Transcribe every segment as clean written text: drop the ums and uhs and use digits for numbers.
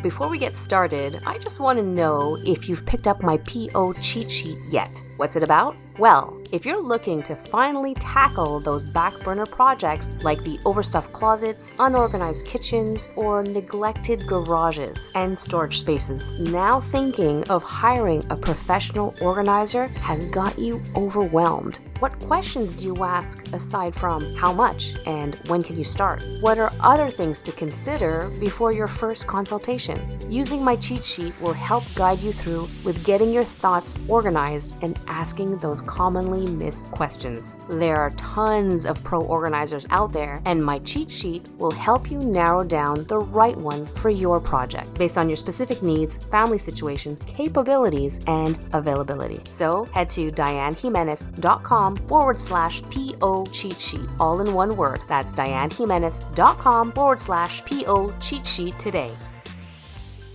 Before we get started, I just want to know if you've picked up my PO cheat sheet yet. What's it about? Well, if you're looking to finally tackle those back burner projects like the overstuffed closets, unorganized kitchens, or neglected garages and storage spaces, now thinking of hiring a professional organizer has got you overwhelmed. What questions do you ask aside from how much and when can you start? What are other things to consider before your first consultation? Using my cheat sheet will help guide you through with getting your thoughts organized and asking those commonly missed questions. There are tons of pro organizers out there, and my cheat sheet will help you narrow down the right one for your project based on your specific needs, family situation, capabilities, and availability. So head to dianejimenez.com/PO cheat sheet, all in one word. That's dianejimenez.com/PO cheat sheet today.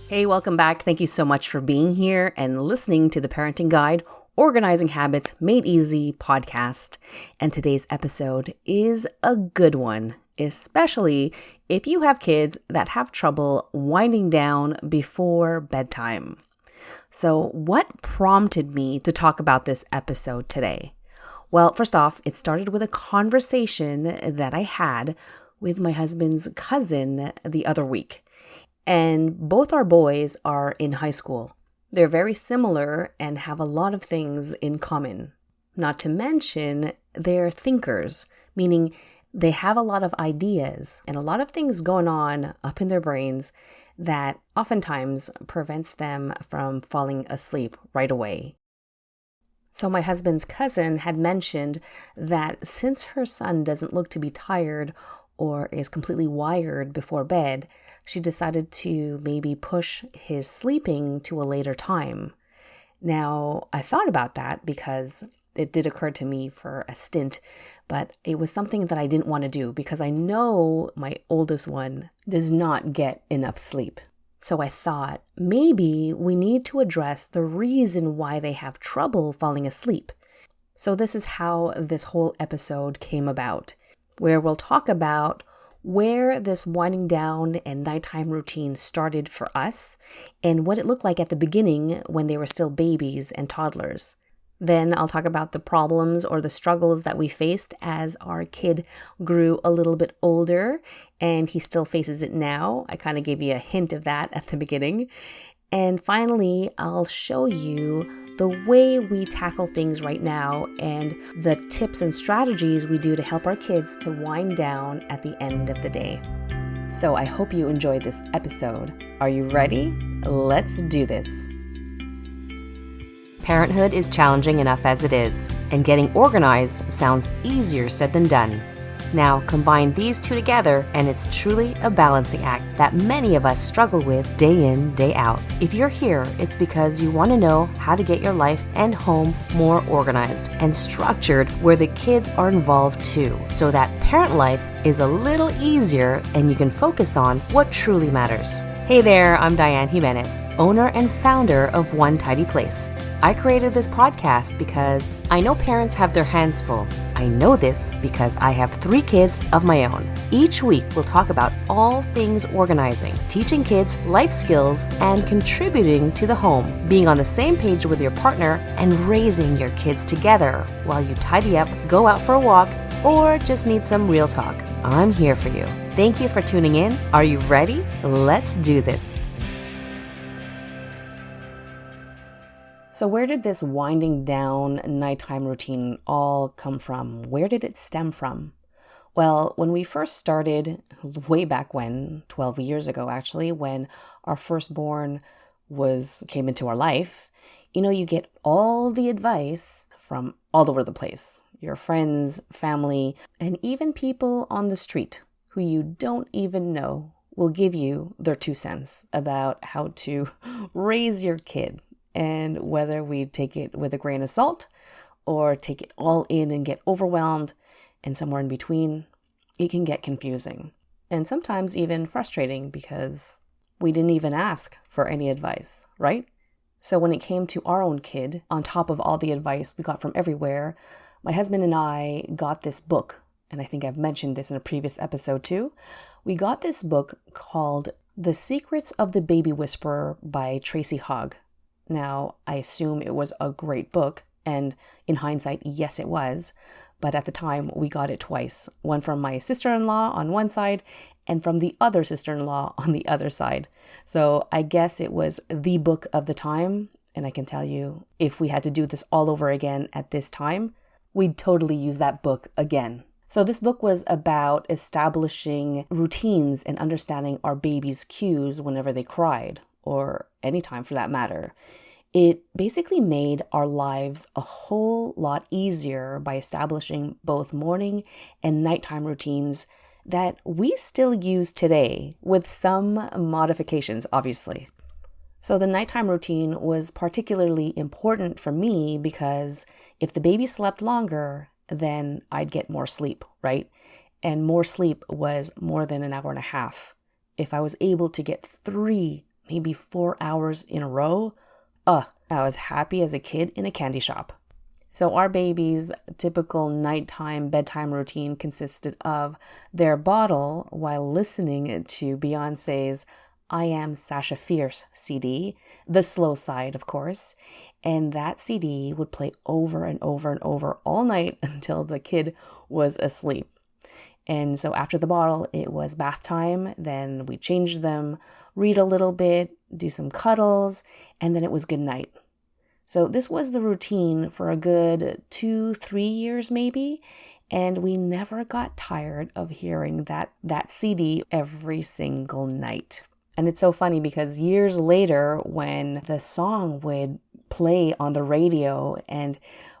Hey, welcome back. Thank you so much for being here and listening to the Parenting Guide Organizing Habits Made Easy podcast. And today's episode is a good one, especially if you have kids that have trouble winding down before bedtime. So what prompted me to talk about this episode today? Well, first off, it started with a conversation that I had with my husband's cousin the other week. And both our boys are in high school. They're very similar and have a lot of things in common. Not to mention, they're thinkers, meaning they have a lot of ideas and a lot of things going on up in their brains that oftentimes prevents them from falling asleep right away. So my husband's cousin had mentioned that since her son doesn't look to be tired or is completely wired before bed, she decided to maybe push his sleeping to a later time. Now, I thought about that because it did occur to me for a stint, but it was something that I didn't want to do because I know my oldest one does not get enough sleep. So I thought maybe we need to address the reason why they have trouble falling asleep. So this is how this whole episode came about, where we'll talk about where this winding down and nighttime routine started for us and what it looked like at the beginning when they were still babies and toddlers. Then I'll talk about the problems or the struggles that we faced as our kid grew a little bit older, and he still faces it now. I kind of gave you a hint of that at the beginning. And finally, I'll show you the way we tackle things right now and the tips and strategies we do to help our kids to wind down at the end of the day. So I hope you enjoyed this episode. Are you ready? Let's do this. Parenthood is challenging enough as it is, and getting organized sounds easier said than done. Now, combine these two together, and it's truly a balancing act that many of us struggle with day in, day out. If you're here, it's because you want to know how to get your life and home more organized and structured where the kids are involved too, so that parent life is a little easier and you can focus on what truly matters. Hey there, I'm Diane Jimenez, owner and founder of One Tidy Place. I created this podcast because I know parents have their hands full. I know this because I have 3 kids of my own. Each week, we'll talk about all things organizing, teaching kids life skills, and contributing to the home, being on the same page with your partner, and raising your kids together while you tidy up, go out for a walk, or just need some real talk. I'm here for you. Thank you for tuning in. Are you ready? Let's do this. So where did this winding down nighttime routine all come from? Where did it stem from? Well, when we first started, way back when, 12 years ago actually, when our firstborn came into our life, you get all the advice from all over the place. Your friends, family, and even people on the street who you don't even know will give you their 2 cents about how to raise your kid. And whether we take it with a grain of salt or take it all in and get overwhelmed and somewhere in between, it can get confusing and sometimes even frustrating because we didn't even ask for any advice, right? So when it came to our own kid, on top of all the advice we got from everywhere, my husband and I got this book, and I think I've mentioned this in a previous episode too. We got this book called The Secrets of the Baby Whisperer by Tracy Hogg. Now, I assume it was a great book, and in hindsight, yes, it was. But at the time, we got it twice. One from my sister-in-law on one side, and from the other sister-in-law on the other side. So I guess it was the book of the time. And I can tell you, if we had to do this all over again at this time, we'd totally use that book again. So this book was about establishing routines and understanding our baby's cues whenever they cried, or any time for that matter. It basically made our lives a whole lot easier by establishing both morning and nighttime routines that we still use today, with some modifications, obviously. So the nighttime routine was particularly important for me because if the baby slept longer, then I'd get more sleep, right? And more sleep was more than an hour and a half. If I was able to get 3, maybe 4 hours in a row, I was happy as a kid in a candy shop. So our baby's typical nighttime bedtime routine consisted of their bottle while listening to Beyonce's I Am Sasha Fierce CD, the slow side, of course. And that CD would play over and over and over all night until the kid was asleep. And so after the bottle, it was bath time. Then we changed them, read a little bit, do some cuddles, and then it was good night. So this was the routine for a good 2-3 years maybe. And we never got tired of hearing that CD every single night. And it's so funny because years later, when the song would play on the radio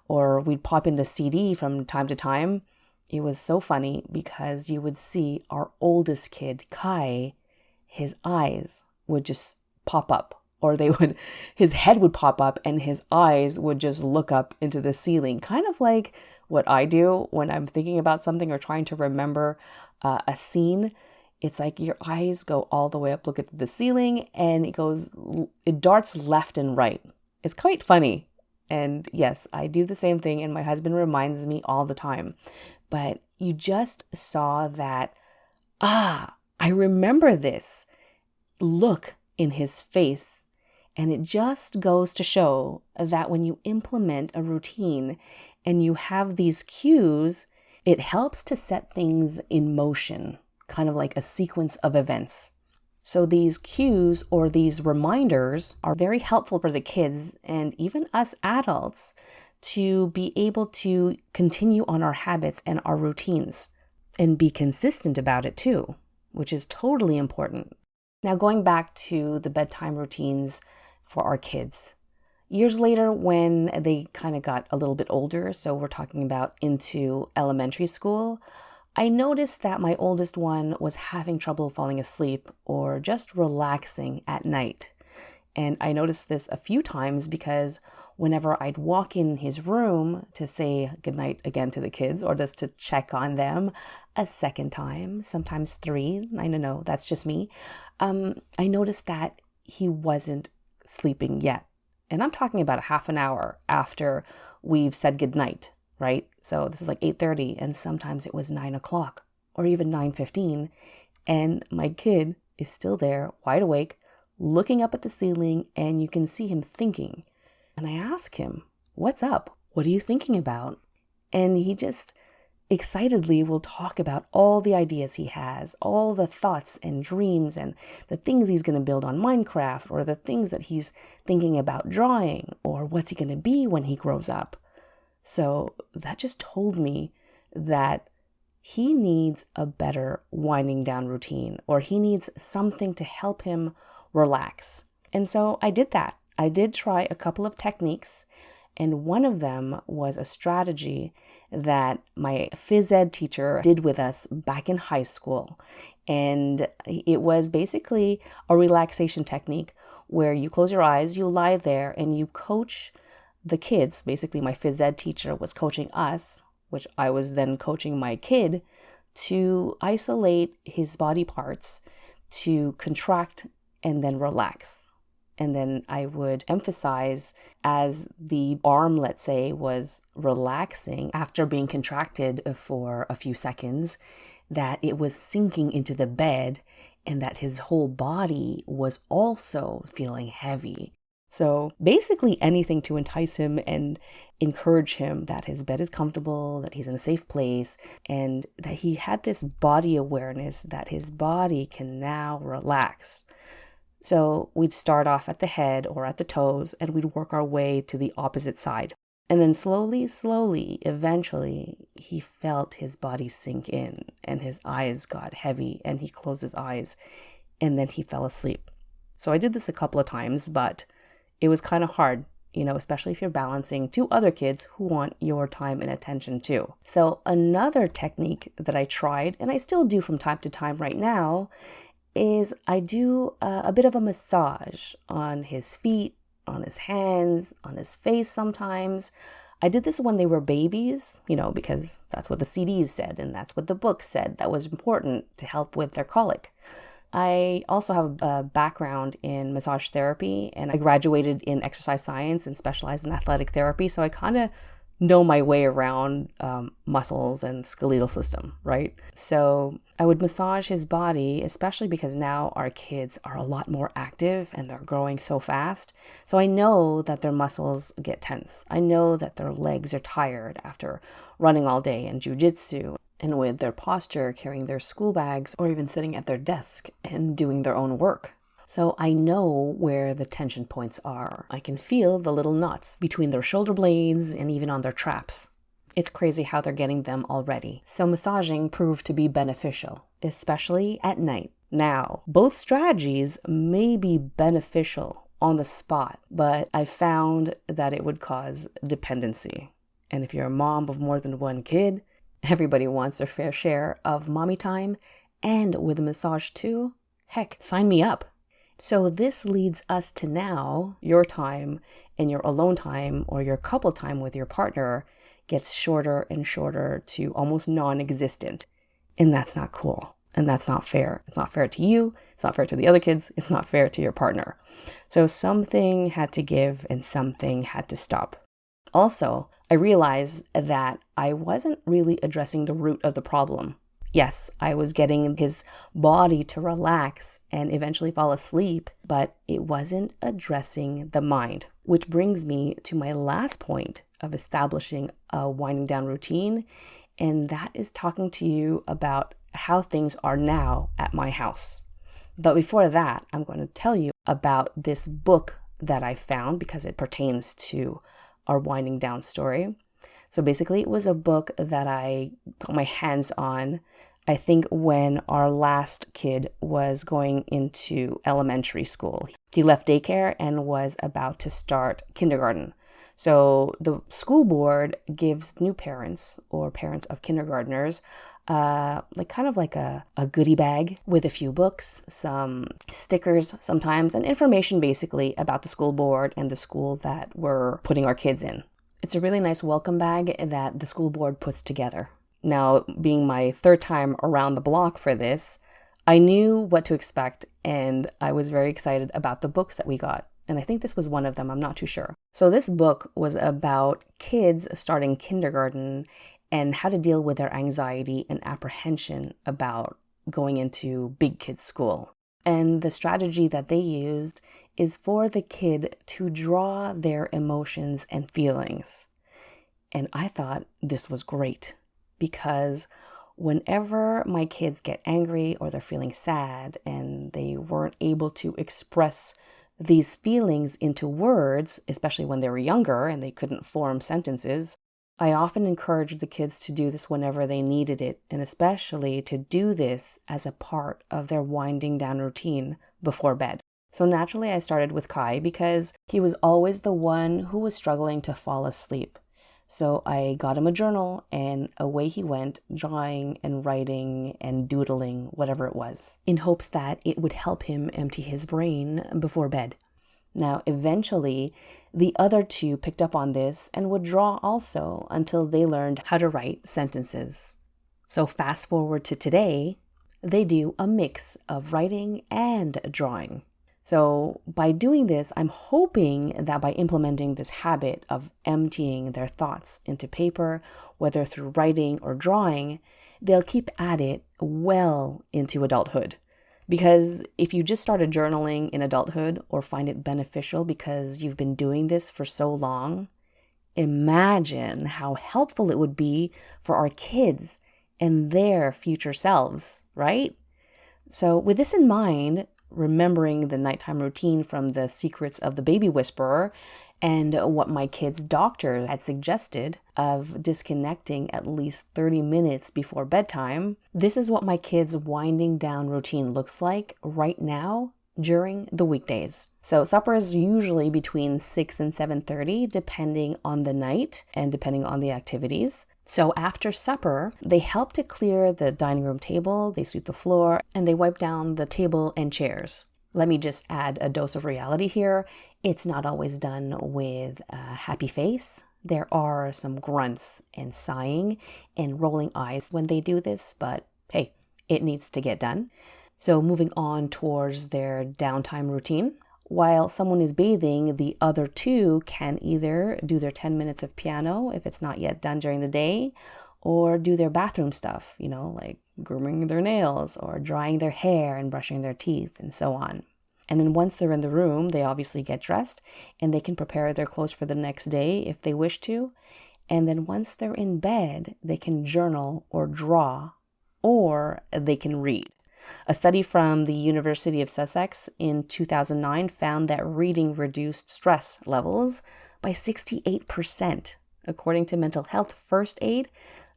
or we'd pop in the CD from time to time, it was so funny because you would see our oldest kid, Kai, his eyes would just pop up, or his head would pop up and his eyes would just look up into the ceiling, kind of like what I do when I'm thinking about something or trying to remember a scene. It's like your eyes go all the way up, look at the ceiling, and it darts left and right. It's quite funny. And yes, I do the same thing, and my husband reminds me all the time. But you just saw that, I remember this look in his face. And it just goes to show that when you implement a routine and you have these cues, it helps to set things in motion, kind of like a sequence of events. So these cues or these reminders are very helpful for the kids and even us adults to be able to continue on our habits and our routines and be consistent about it too, which is totally important. Now, going back to the bedtime routines for our kids. Years later, when they kind of got a little bit older, so we're talking about into elementary school, I noticed that my oldest one was having trouble falling asleep or just relaxing at night. And I noticed this a few times because whenever I'd walk in his room to say goodnight again to the kids or just to check on them a second time, sometimes 3, I don't know, that's just me, I noticed that he wasn't sleeping yet. And I'm talking about a half an hour after we've said goodnight, right? So this is like 8:30 and sometimes it was 9 o'clock or even 9:15. And my kid is still there, wide awake, looking up at the ceiling, and you can see him thinking. And I ask him, "What's up? What are you thinking about?" And he just excitedly will talk about all the ideas he has, all the thoughts and dreams and the things he's going to build on Minecraft, or the things that he's thinking about drawing, or what's he going to be when he grows up. So that just told me that he needs a better winding down routine, or he needs something to help him relax. And so I did that. I did try a couple of techniques, and one of them was a strategy that my phys ed teacher did with us back in high school. And it was basically a relaxation technique where you close your eyes, you lie there, and you coach the kids. Basically, my phys ed teacher was coaching us, which I was then coaching my kid, to isolate his body parts, to contract and then relax. And then I would emphasize as the arm, let's say, was relaxing after being contracted for a few seconds, that it was sinking into the bed and that his whole body was also feeling heavy. So basically anything to entice him and encourage him that his bed is comfortable, that he's in a safe place, and that he had this body awareness that his body can now relax. So we'd start off at the head or at the toes, and we'd work our way to the opposite side. And then slowly, eventually, he felt his body sink in, and his eyes got heavy, and he closed his eyes, and then he fell asleep. So I did this a couple of times, but it was kind of hard, especially if you're balancing two other kids who want your time and attention too. So another technique that I tried, and I still do from time to time right now, is I do a bit of a massage on his feet, on his hands, on his face sometimes. I did this when they were babies, because that's what the CDs said and that's what the books said that was important to help with their colic. I also have a background in massage therapy, and I graduated in exercise science and specialized in athletic therapy, so I kind of know my way around muscles and skeletal system, right? So I would massage his body, especially because now our kids are a lot more active and they're growing so fast. So I know that their muscles get tense. I know that their legs are tired after running all day in jujitsu, and with their posture, carrying their school bags, or even sitting at their desk and doing their own work. So I know where the tension points are. I can feel the little knots between their shoulder blades and even on their traps. It's crazy how they're getting them already. So massaging proved to be beneficial, especially at night. Now, both strategies may be beneficial on the spot, but I found that it would cause dependency. And if you're a mom of more than one kid, everybody wants their fair share of mommy time, and with a massage too. Heck, sign me up. So this leads us to now, your time and your alone time or your couple time with your partner gets shorter and shorter to almost non-existent. And that's not cool. And that's not fair. It's not fair to you. It's not fair to the other kids. It's not fair to your partner. So something had to give and something had to stop. Also, I realized that I wasn't really addressing the root of the problem. Yes, I was getting his body to relax and eventually fall asleep, but it wasn't addressing the mind, which brings me to my last point of establishing a winding down routine, and that is talking to you about how things are now at my house. But before that, I'm going to tell you about this book that I found because it pertains to our winding down story. So basically, it was a book that I got my hands on, I think, when our last kid was going into elementary school. He left daycare and was about to start kindergarten. So the school board gives new parents or parents of kindergartners kind of like a goodie bag with a few books, some stickers sometimes, and information basically about the school board and the school that we're putting our kids in. It's a really nice welcome bag that the school board puts together. Now, being my third time around the block for this, I knew what to expect, and I was very excited about the books that we got. And I think this was one of them, I'm not too sure. So this book was about kids starting kindergarten and how to deal with their anxiety and apprehension about going into big kids school. And the strategy that they used is for the kid to draw their emotions and feelings. And I thought this was great because whenever my kids get angry or they're feeling sad and they weren't able to express these feelings into words, especially when they were younger and they couldn't form sentences, I often encouraged the kids to do this whenever they needed it, and especially to do this as a part of their winding down routine before bed. So naturally, I started with Kai because he was always the one who was struggling to fall asleep. So I got him a journal, and away he went, drawing and writing and doodling, whatever it was, in hopes that it would help him empty his brain before bed. Now, eventually, the other two picked up on this and would draw also until they learned how to write sentences. So fast forward to today, they do a mix of writing and drawing. So by doing this, I'm hoping that by implementing this habit of emptying their thoughts into paper, whether through writing or drawing, they'll keep at it well into adulthood. Because if you just started journaling in adulthood or find it beneficial because you've been doing this for so long, imagine how helpful it would be for our kids and their future selves, right? So with this in mind, remembering the nighttime routine from The Secrets of the Baby Whisperer and what my kid's doctor had suggested of disconnecting at least 30 minutes before bedtime, this is what my kid's winding down routine looks like right now during the weekdays. So supper is usually between 6 and 7:30, depending on the night and depending on the activities. So after supper, they help to clear the dining room table, they sweep the floor, and they wipe down the table and chairs. Let me just add a dose of reality here. It's not always done with a happy face. There are some grunts and sighing and rolling eyes when they do this, but hey, it needs to get done. So moving on towards their downtime routine. While someone is bathing, the other two can either do their 10 minutes of piano if it's not yet done during the day, or do their bathroom stuff, like grooming their nails or drying their hair and brushing their teeth and so on. And then once they're in the room, they obviously get dressed and they can prepare their clothes for the next day if they wish to. And then once they're in bed, they can journal or draw, or they can read. A study from the University of Sussex in 2009 found that reading reduced stress levels by 68%. According to Mental Health First Aid,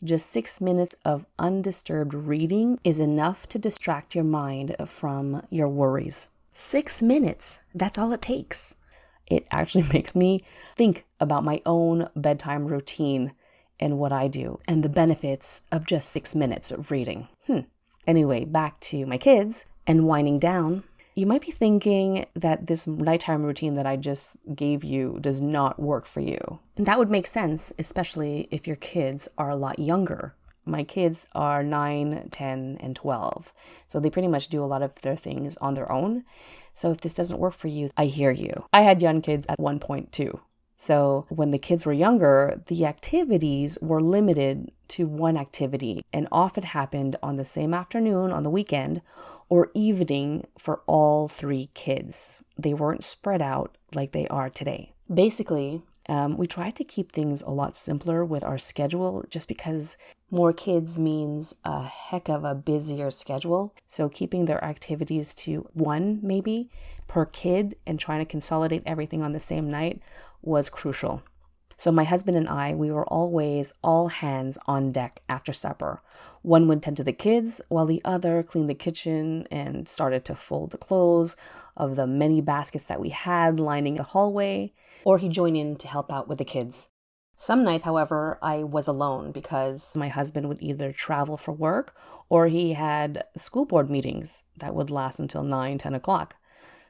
just 6 minutes of undisturbed reading is enough to distract your mind from your worries. 6 minutes, that's all it takes. It actually makes me think about my own bedtime routine and what I do and the benefits of just 6 minutes of reading. Anyway, back to my kids and winding down. You might be thinking that this nighttime routine that I just gave you does not work for you. And that would make sense, especially if your kids are a lot younger. My kids are 9, 10, and 12. So they pretty much do a lot of their things on their own. So if this doesn't work for you, I hear you. I had young kids at one point too. So when the kids were younger, the activities were limited to one activity and often happened on the same afternoon on the weekend or evening for all 3 kids. They weren't spread out like they are today. Basically, we tried to keep things a lot simpler with our schedule just because more kids means a heck of a busier schedule. So keeping their activities to 1 maybe per kid and trying to consolidate everything on the same night was crucial. So my husband and I, we were always all hands on deck after supper. One would tend to the kids while the other cleaned the kitchen and started to fold the clothes of the many baskets that we had lining the hallway, or he'd join in to help out with the kids. Some nights, however, I was alone because my husband would either travel for work or he had school board meetings that would last until 9, 10 o'clock.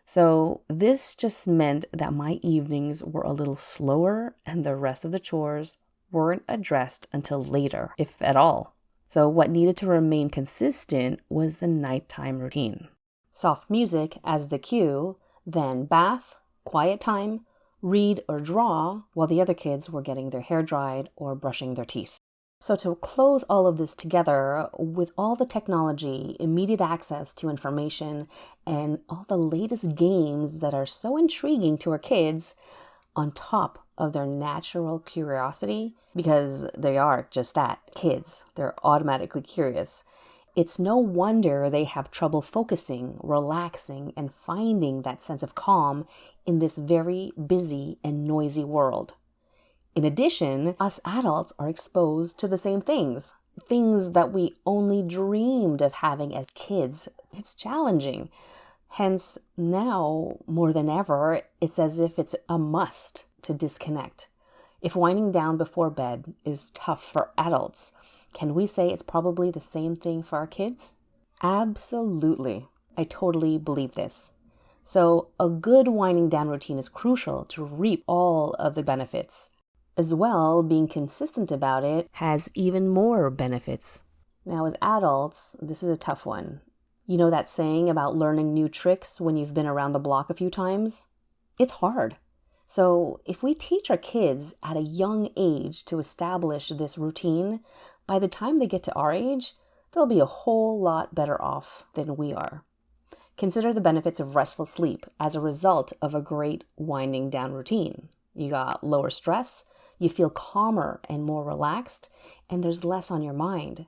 So this just meant that my evenings were a little slower and the rest of the chores weren't addressed until later, if at all. So what needed to remain consistent was the nighttime routine. Soft music as the cue, then bath, quiet time, read or draw while the other kids were getting their hair dried or brushing their teeth. So to close all of this together, with all the technology, immediate access to information, and all the latest games that are so intriguing to our kids, on top of their natural curiosity, because they are just that, kids, they're automatically curious, it's no wonder they have trouble focusing, relaxing, and finding that sense of calm in this very busy and noisy world. In addition, us adults are exposed to the same things that we only dreamed of having as kids. It's challenging. Hence, now, more than ever, it's as if it's a must to disconnect. If winding down before bed is tough for adults, can we say it's probably the same thing for our kids? Absolutely. I totally believe this. So, a good winding down routine is crucial to reap all of the benefits. As well, being consistent about it has even more benefits. Now, as adults, this is a tough one. You know that saying about learning new tricks when you've been around the block a few times? It's hard. So if we teach our kids at a young age to establish this routine, by the time they get to our age, they'll be a whole lot better off than we are. Consider the benefits of restful sleep as a result of a great winding down routine. You got lower stress, you feel calmer and more relaxed, and there's less on your mind.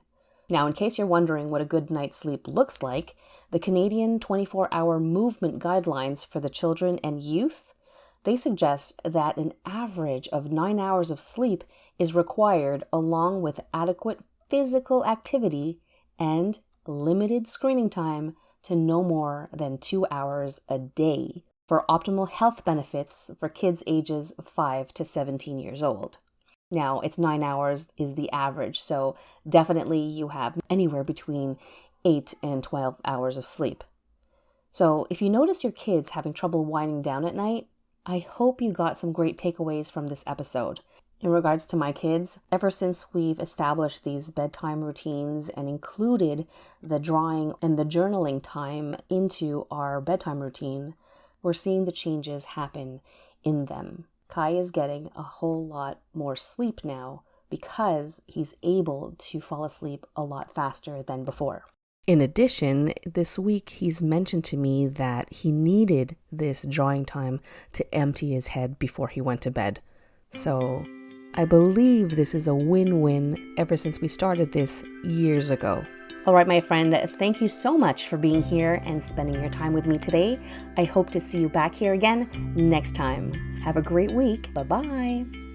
Now, in case you're wondering what a good night's sleep looks like, the Canadian 24-hour movement guidelines for the children and youth, they suggest that an average of 9 hours of sleep is required along with adequate physical activity and limited screening time to no more than 2 hours a day for optimal health benefits for kids ages 5 to 17 years old. Now, it's 9 hours is the average, so definitely you have anywhere between 8 and 12 hours of sleep. So if you notice your kids having trouble winding down at night, I hope you got some great takeaways from this episode. In regards to my kids, ever since we've established these bedtime routines and included the drawing and the journaling time into our bedtime routine, we're seeing the changes happen in them. Kai is getting a whole lot more sleep now because he's able to fall asleep a lot faster than before. In addition, this week he's mentioned to me that he needed this drawing time to empty his head before he went to bed. So I believe this is a win-win ever since we started this years ago. All right, my friend, thank you so much for being here and spending your time with me today. I hope to see you back here again next time. Have a great week. Bye-bye.